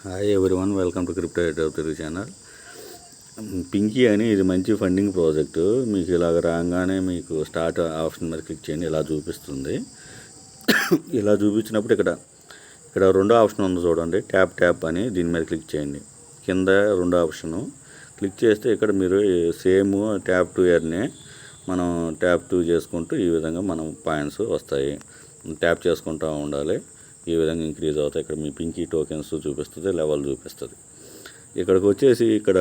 Hi everyone, welcome to crypto Telugu channel. Pinky అని ఇది మంచి ఫండింగ్ ప్రాజెక్టు. మీకు ఇలాగ రాగానే మీకు స్టార్ట్ ఆప్షన్ మీద క్లిక్ చేయండి, ఇలా చూపిస్తుంది. ఇలా చూపించినప్పుడు ఇక్కడ రెండో ఆప్షన్ ఉంది చూడండి, ట్యాప్ అని, దీని మీద క్లిక్ చేయండి. కింద రెండో ఆప్షను క్లిక్ చేస్తే ఇక్కడ మీరు సేమ్ ట్యాప్ టు ఎర్నే మనం ట్యాప్ టు చేసుకుంటూ ఈ విధంగా మనం పాయింట్స్ వస్తాయి. ట్యాప్ చేసుకుంటూ ఉండాలి, ఈ విధంగా ఇంక్రీజ్ అవుతాయి. ఇక్కడ మీ పింకీ టోకెన్స్ చూపిస్తుంది, లెవెల్ చూపిస్తుంది. ఇక్కడికి వచ్చేసి ఇక్కడ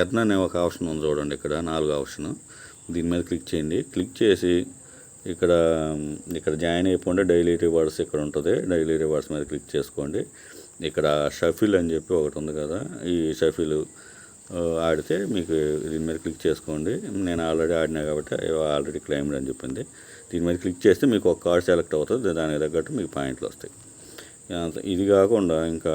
ఎర్న్ అనే ఒక ఆప్షన్ ఉంది చూడండి, ఇక్కడ 4వ ఆప్షను, దీని మీద క్లిక్ చేయండి. క్లిక్ చేసి ఇక్కడ జాయిన్ అయిపోండి. డైలీ రివార్డ్స్ ఇక్కడ ఉంటుంది, డైలీ రివార్డ్స్ మీద క్లిక్ చేసుకోండి. ఇక్కడ షఫిల్ అని చెప్పి ఒకటి ఉంది కదా, ఈ షఫిల్ ఆడితే మీకు దీని మీద క్లిక్ చేసుకోండి. నేను ఆల్రెడీ ఆడినా కాబట్టి ఆల్రెడీ క్లైమ్డ్ అని చెప్పింది. దీని మీద క్లిక్ చేస్తే మీకు ఒక కార్డ్ సెలెక్ట్ అవుతుంది, దానికి తగ్గట్టు మీకు పాయింట్లు వస్తాయి. ఇది కాకుండా ఇంకా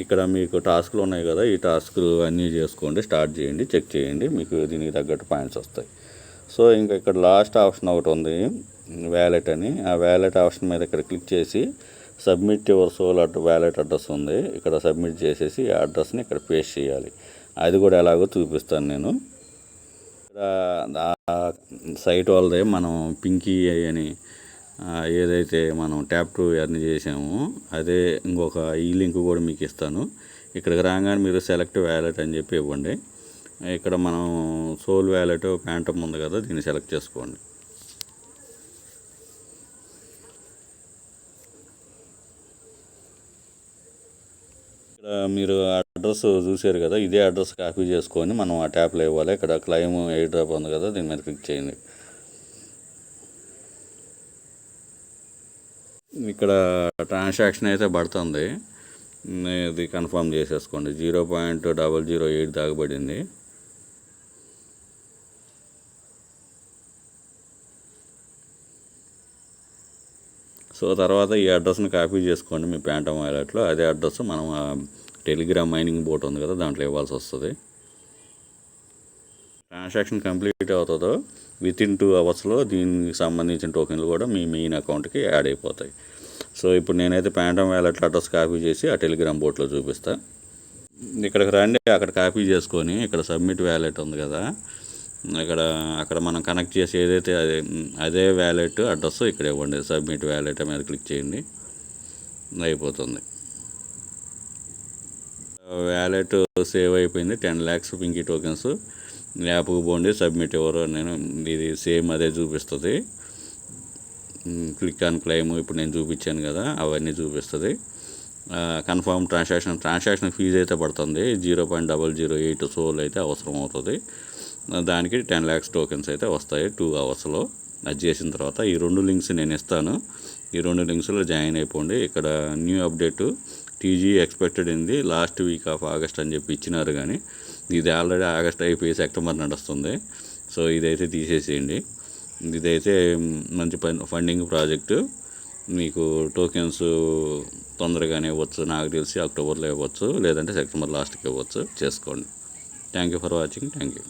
ఇక్కడ మీకు టాస్క్లు ఉన్నాయి కదా, ఈ టాస్క్లు అన్నీ చేసుకోండి, స్టార్ట్ చేయండి, చెక్ చేయండి, మీకు దీనికి తగ్గట్టు పాయింట్స్ వస్తాయి. సో ఇంకా ఇక్కడ లాస్ట్ ఆప్షన్ ఒకటి ఉంది, వ్యాలెట్ అని. ఆ వ్యాలెట్ ఆప్షన్ మీద ఇక్కడ క్లిక్ చేసి submit your sol wallet address ఉంది, ఇక్కడ సబ్మిట్ చేసేసి ఆ అడ్రస్ని ఇక్కడ పేస్ట్ చేయాలి. అది కూడా ఎలాగో చూపిస్తాను నేను. ఇక్కడ సైట్ వాళ్ళదే, మనం పింకీ అని ఏదైతే మనం ట్యాప్ టు ఎర్న్ చేసామో అదే ఇంకొక ఈ లింక్ కూడా మీకు ఇస్తాను. ఇక్కడికి రాగానే మీరు సెలెక్ట్ వ్యాలెట్ అని చెప్పి ఇవ్వండి. ఇక్కడ మనం సోల్ వ్యాలెట్ ప్యాంటమ్ ఉంది కదా, దీన్ని సెలెక్ట్ చేసుకోండి. ఇక్కడ మీరు అడ్రస్ చూసారు కదా, ఇదే అడ్రస్ కాపీ చేసుకొని మనం ఆ ట్యాప్లో ఇవ్వాలి. ఇక్కడ క్లైమ్ ఎయిర్ డ్రాప్ ఉంది కదా, దీని మీద క్లిక్ చేయండి. ఇక్కడ ట్రాన్సాక్షన్ అయితే పడుతుంది, ఇది కన్ఫర్మ్ చేసేసుకోండి. 0.008 దాకా పడింది. సో తర్వాత ఈ అడ్రస్ని కాపీ చేసుకోండి మీ ప్యాంటమ్ వ్యాలెట్లో. అదే అడ్రస్ మనం టెలిగ్రామ్ మైనింగ్ బోట్ ఉంది కదా, దాంట్లో ఇవ్వాల్సి వస్తుంది. ట్రాన్సాక్షన్ కంప్లీట్ అవుతుందో వితిన్ 2 అవర్స్లో దీనికి సంబంధించిన టోకెన్లు కూడా మీ మెయిన్ అకౌంట్కి యాడ్ అయిపోతాయి. సో ఇప్పుడు నేనైతే ప్యాంటమ్ వ్యాలెట్లో అడ్రస్ కాపీ చేసి ఆ టెలిగ్రామ్ బోట్లో చూపిస్తాను. ఇక్కడికి రండి, అక్కడ కాపీ చేసుకొని ఇక్కడ సబ్మిట్ వ్యాలెట్ ఉంది కదా, అక్కడ మనం కనెక్ట్ చేసి ఏదైతే అదే వ్యాలెట్ అడ్రస్ ఇక్కడ ఇవ్వండి. సబ్మిట్ వ్యాలెట్ మీద క్లిక్ చేయండి, అయిపోతుంది. వ్యాలెట్ సేవ్ అయిపోయింది. 10 lakhs పింకీ టోకెన్స్. యాప్కి పోండి, సబ్మిట్ ఎవరో నేను ఇది సేమ్ అదే చూపిస్తుంది. క్లిక్ ఆన్ క్లైమ్ ఇప్పుడు నేను చూపించాను కదా, అవన్నీ చూపిస్తుంది. కన్ఫర్మ్ ట్రాన్సాక్షన్ ఫీజు అయితే పడుతుంది, 0.008 సోల్ అయితే అవసరం అవుతుంది. దానికి 10 lakhs టోకెన్స్ అయితే వస్తాయి 2 అవర్స్లో. అది చేసిన తర్వాత ఈ 2 లింక్స్ నేను ఇస్తాను, ఈ 2 లింక్స్లో జాయిన్ అయిపోండి. ఇక్కడ new update TG expected in the last week off August అని చెప్పి ఇచ్చినారు, కానీ ఇది ఆల్రెడీ ఆగస్ట్ అయిపోయి సెప్టెంబర్ నడుస్తుంది. సో ఇదైతే తీసేసేయండి. ఇదైతే మంచి ఫండింగ్ ప్రాజెక్టు. మీకు టోకెన్స్ తొందరగానే ఇవ్వచ్చు, నాకు తెలిసి అక్టోబర్లో ఇవ్వచ్చు, లేదంటే సెప్టెంబర్ లాస్ట్కి ఇవ్వచ్చు. చేసుకోండి. Thank you for watching. Thank you.